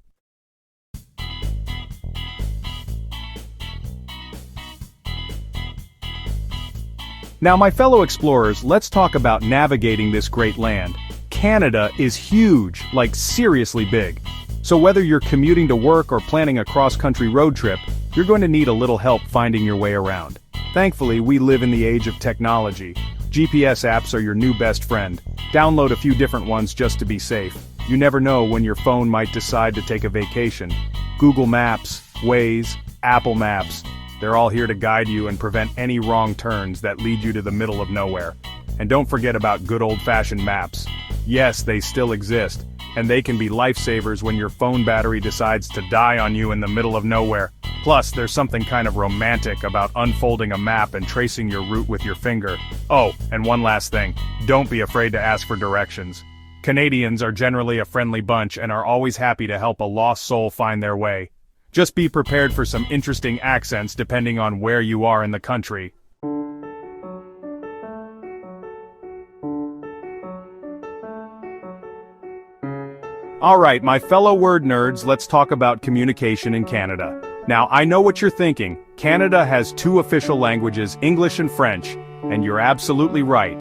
Now, my fellow explorers, let's talk about navigating this great land. Canada is huge, like seriously big. So whether you're commuting to work or planning a cross-country road trip, you're going to need a little help finding your way around. Thankfully, we live in the age of technology. GPS apps are your new best friend. Download a few different ones just to be safe. You never know when your phone might decide to take a vacation. Google Maps, Waze, Apple Maps. They're all here to guide you and prevent any wrong turns that lead you to the middle of nowhere. And don't forget about good old-fashioned maps. Yes, they still exist, and they can be lifesavers when your phone battery decides to die on you in the middle of nowhere. Plus, there's something kind of romantic about unfolding a map and tracing your route with your finger. Oh, and one last thing, don't be afraid to ask for directions. Canadians are generally a friendly bunch and are always happy to help a lost soul find their way. Just be prepared for some interesting accents depending on where you are in the country. Alright, my fellow word nerds, let's talk about communication in Canada. Now, I know what you're thinking. Canada has 2 official languages, English and French, and you're absolutely right.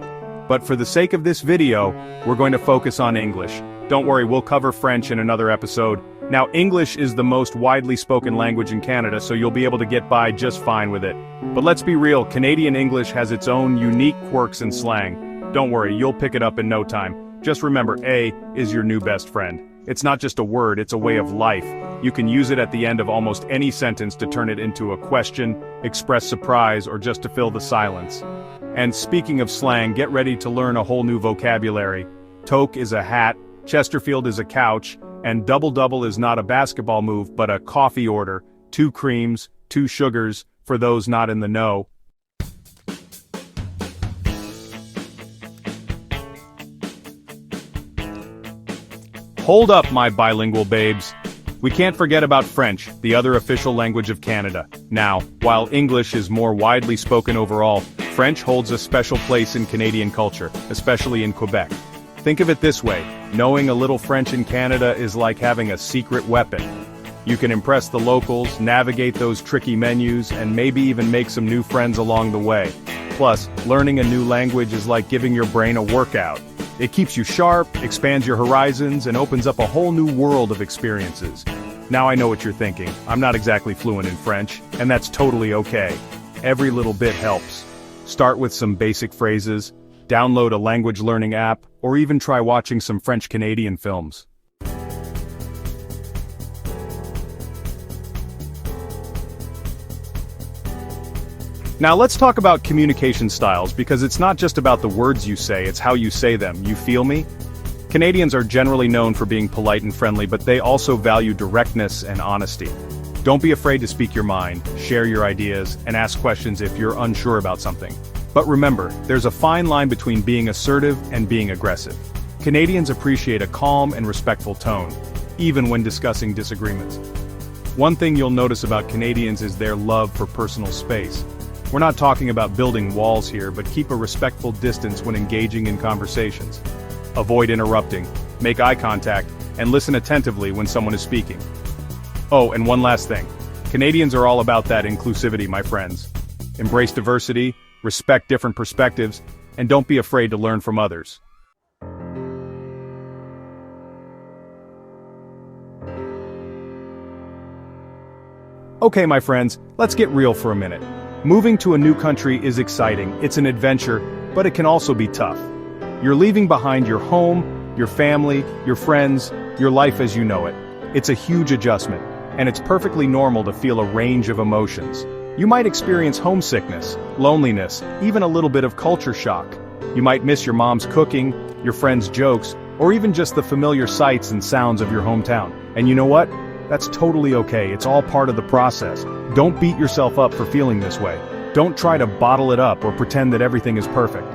But for the sake of this video, we're going to focus on English. Don't worry, we'll cover French in another episode. Now, English is the most widely spoken language in Canada, so you'll be able to get by just fine with it. But let's be real, Canadian English has its own unique quirks and slang. Don't worry, you'll pick it up in no time. Just remember, A is your new best friend. It's not just a word, it's a way of life. You can use it at the end of almost any sentence to turn it into a question, express surprise, or just to fill the silence. And speaking of slang, get ready to learn a whole new vocabulary. Toque is a hat, Chesterfield is a couch, and double-double is not a basketball move but a coffee order, 2 creams, 2 sugars, for those not in the know. Hold up, my bilingual babes. We can't forget about French, the other official language of Canada. Now, while English is more widely spoken overall, French holds a special place in Canadian culture, especially in Quebec. Think of it this way, knowing a little French in Canada is like having a secret weapon. You can impress the locals, navigate those tricky menus, and maybe even make some new friends along the way. Plus, learning a new language is like giving your brain a workout. It keeps you sharp, expands your horizons, and opens up a whole new world of experiences. Now I know what you're thinking. I'm not exactly fluent in French, and that's totally okay. Every little bit helps. Start with some basic phrases, download a language learning app, or even try watching some French-Canadian films. Now let's talk about communication styles, because it's not just about the words you say, it's how you say them. You feel me? Canadians are generally known for being polite and friendly, but they also value directness and honesty. Don't be afraid to speak your mind, share your ideas, and ask questions if you're unsure about something. But remember, there's a fine line between being assertive and being aggressive. Canadians appreciate a calm and respectful tone, even when discussing disagreements. One thing you'll notice about Canadians is their love for personal space. We're not talking about building walls here, but keep a respectful distance when engaging in conversations. Avoid interrupting, make eye contact, and listen attentively when someone is speaking. Oh, and one last thing. Canadians are all about that inclusivity, my friends. Embrace diversity, respect different perspectives, and don't be afraid to learn from others. Okay, my friends, let's get real for a minute. Moving to a new country is exciting, it's an adventure, but it can also be tough. You're leaving behind your home, your family, your friends, your life as you know it. It's a huge adjustment, and it's perfectly normal to feel a range of emotions. You might experience homesickness, loneliness, even a little bit of culture shock. You might miss your mom's cooking, your friends' jokes, or even just the familiar sights and sounds of your hometown. And you know what? That's totally okay, it's all part of the process. Don't beat yourself up for feeling this way. Don't try to bottle it up or pretend that everything is perfect.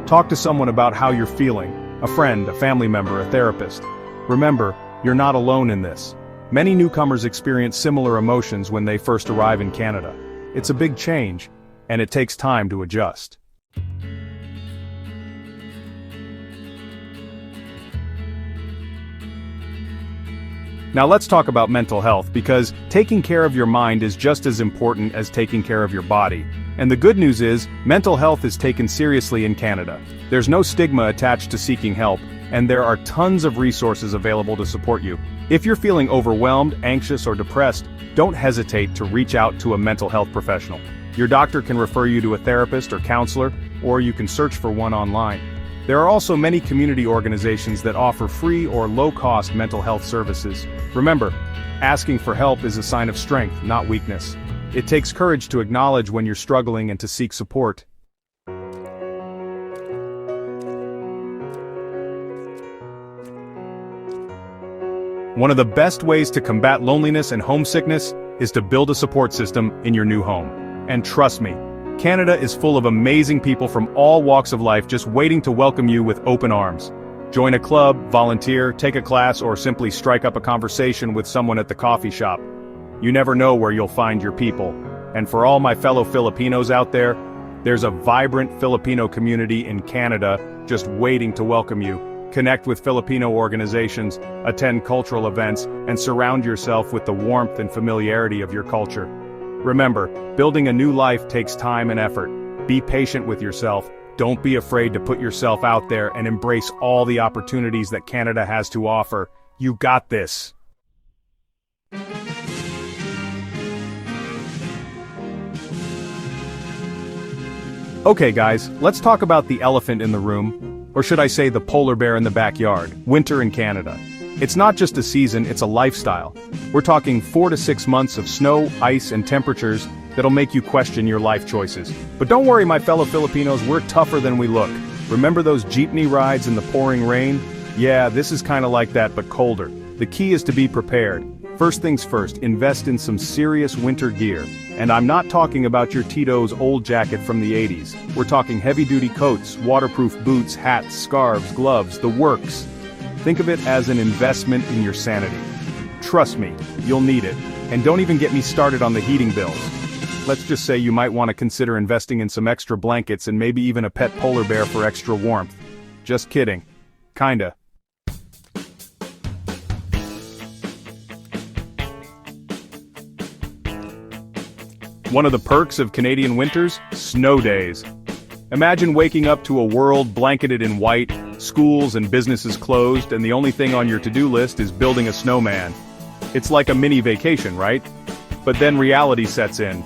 Talk to someone about how you're feeling, a friend, a family member, a therapist. Remember, you're not alone in this. Many newcomers experience similar emotions when they first arrive in Canada. It's a big change, and it takes time to adjust. Now let's talk about mental health, because taking care of your mind is just as important as taking care of your body. And the good news is, mental health is taken seriously in Canada. There's no stigma attached to seeking help, and there are tons of resources available to support you. If you're feeling overwhelmed, anxious, or depressed, don't hesitate to reach out to a mental health professional. Your doctor can refer you to a therapist or counselor, or you can search for one online. There are also many community organizations that offer free or low-cost mental health services. Remember, asking for help is a sign of strength, not weakness. It takes courage to acknowledge when you're struggling and to seek support. One of the best ways to combat loneliness and homesickness is to build a support system in your new home. And trust me, Canada is full of amazing people from all walks of life just waiting to welcome you with open arms. Join a club, volunteer, take a class, or simply strike up a conversation with someone at the coffee shop. You never know where you'll find your people. And for all my fellow Filipinos out there, there's a vibrant Filipino community in Canada just waiting to welcome you. Connect with Filipino organizations, attend cultural events, and surround yourself with the warmth and familiarity of your culture. Remember, building a new life takes time and effort. Be patient with yourself. Don't be afraid to put yourself out there and embrace all the opportunities that Canada has to offer. You got this. Okay guys, let's talk about the elephant in the room, or should I say the polar bear in the backyard, winter in Canada. It's not just a season, it's a lifestyle. We're talking 4 to 6 months of snow, ice, and temperatures that'll make you question your life choices. But don't worry my fellow Filipinos, we're tougher than we look. Remember those jeepney rides in the pouring rain? Yeah, this is kinda like that but colder. The key is to be prepared. First things first, invest in some serious winter gear. And I'm not talking about your Tito's old jacket from the 80s. We're talking heavy-duty coats, waterproof boots, hats, scarves, gloves, the works. Think of it as an investment in your sanity. Trust me, you'll need it. And don't even get me started on the heating bills. Let's just say you might want to consider investing in some extra blankets and maybe even a pet polar bear for extra warmth. Just kidding. Kinda. One of the perks of Canadian winters? Snow days. Imagine waking up to a world blanketed in white, schools and businesses closed, and the only thing on your to-do list is building a snowman. It's like a mini vacation, right? But then reality sets in.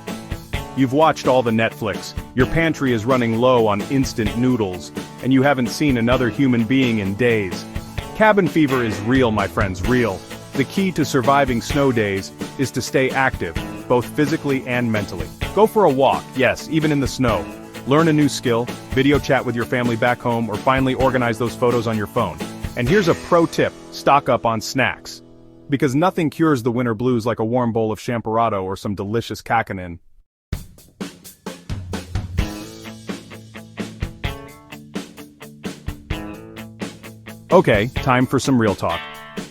You've watched all the Netflix, your pantry is running low on instant noodles, and you haven't seen another human being in days. Cabin fever is real, my friends, real. The key to surviving snow days is to stay active, both physically and mentally. Go for a walk, yes, even in the snow. Learn a new skill, video chat with your family back home, or finally organize those photos on your phone. And here's a pro tip, stock up on snacks. Because nothing cures the winter blues like a warm bowl of champorado or some delicious kakanin. Okay, time for some real talk.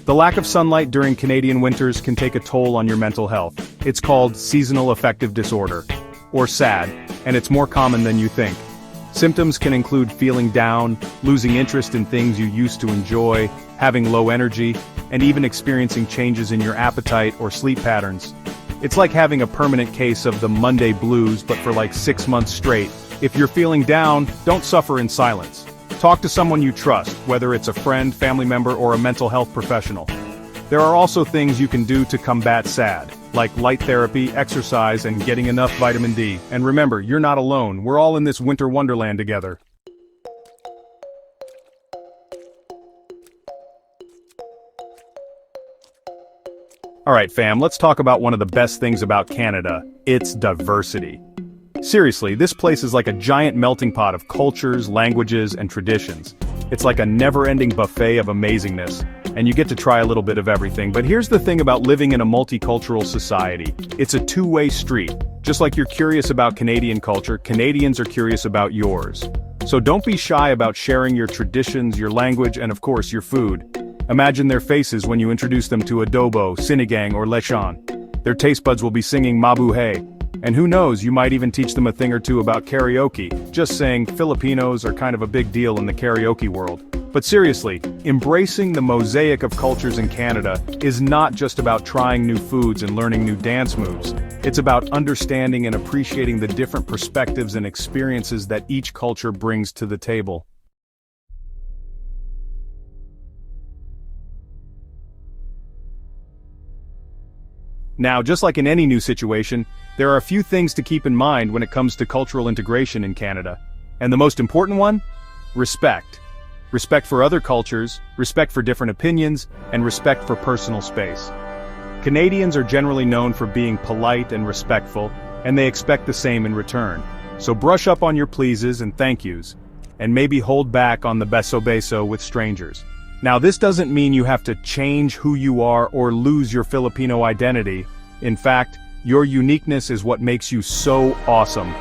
The lack of sunlight during Canadian winters can take a toll on your mental health. It's called seasonal affective disorder, or SAD, and it's more common than you think. Symptoms can include feeling down, losing interest in things you used to enjoy, having low energy, and even experiencing changes in your appetite or sleep patterns. It's like having a permanent case of the Monday blues but for like 6 months straight. If you're feeling down, don't suffer in silence. Talk to someone you trust, whether it's a friend, family member, or a mental health professional. There are also things you can do to combat SAD, like light therapy, exercise, and getting enough vitamin D. And remember, you're not alone, we're all in this winter wonderland together. Alright fam, let's talk about one of the best things about Canada. Its diversity. Seriously, this place is like a giant melting pot of cultures, languages, and traditions. It's like a never-ending buffet of amazingness, and you get to try a little bit of everything. But here's the thing about living in a multicultural society. It's a two-way street. Just like you're curious about Canadian culture, Canadians are curious about yours. So don't be shy about sharing your traditions, your language, and of course, your food. Imagine their faces when you introduce them to adobo, sinigang, or lechon. Their taste buds will be singing mabuhay. And who knows, you might even teach them a thing or two about karaoke. Just saying, Filipinos are kind of a big deal in the karaoke world. But seriously, embracing the mosaic of cultures in Canada is not just about trying new foods and learning new dance moves. It's about understanding and appreciating the different perspectives and experiences that each culture brings to the table. Now, just like in any new situation, there are a few things to keep in mind when it comes to cultural integration in Canada. And the most important one? Respect. Respect for other cultures, respect for different opinions, and respect for personal space. Canadians are generally known for being polite and respectful, and they expect the same in return. So brush up on your pleases and thank yous, and maybe hold back on the beso with strangers. Now, this doesn't mean you have to change who you are or lose your Filipino identity. In fact, your uniqueness is what makes you so awesome.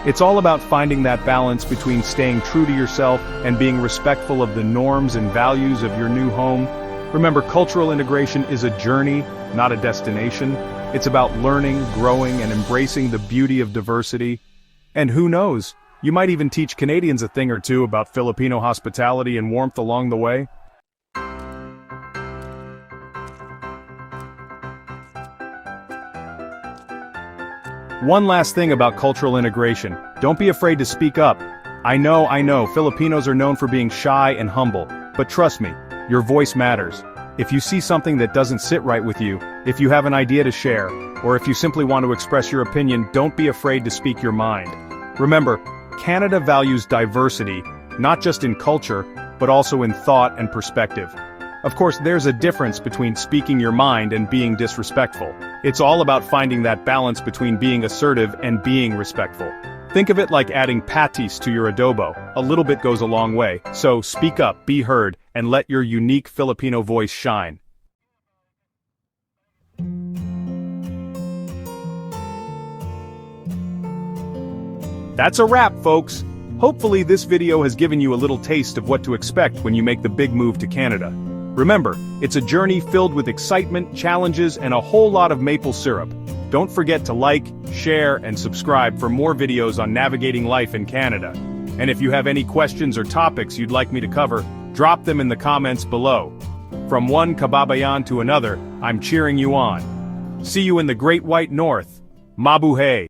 It's all about finding that balance between staying true to yourself and being respectful of the norms and values of your new home. Remember, cultural integration is a journey, not a destination. It's about learning, growing, and embracing the beauty of diversity. And who knows, you might even teach Canadians a thing or two about Filipino hospitality and warmth along the way. One last thing about cultural integration. Don't be afraid to speak up. I know, Filipinos are known for being shy and humble, but trust me, your voice matters. If you see something that doesn't sit right with you, if you have an idea to share, or if you simply want to express your opinion, don't be afraid to speak your mind. Remember, Canada values diversity, not just in culture, but also in thought and perspective. Of course, there's a difference between speaking your mind and being disrespectful. It's all about finding that balance between being assertive and being respectful. Think of it like adding patis to your adobo. A little bit goes a long way, so speak up, be heard, and let your unique Filipino voice shine. That's a wrap, folks. Hopefully this video has given you a little taste of what to expect when you make the big move to Canada. Remember, it's a journey filled with excitement, challenges, and a whole lot of maple syrup. Don't forget to like, share, and subscribe for more videos on navigating life in Canada. And if you have any questions or topics you'd like me to cover, drop them in the comments below. From one kababayan to another, I'm cheering you on. See you in the Great White North. Mabuhay!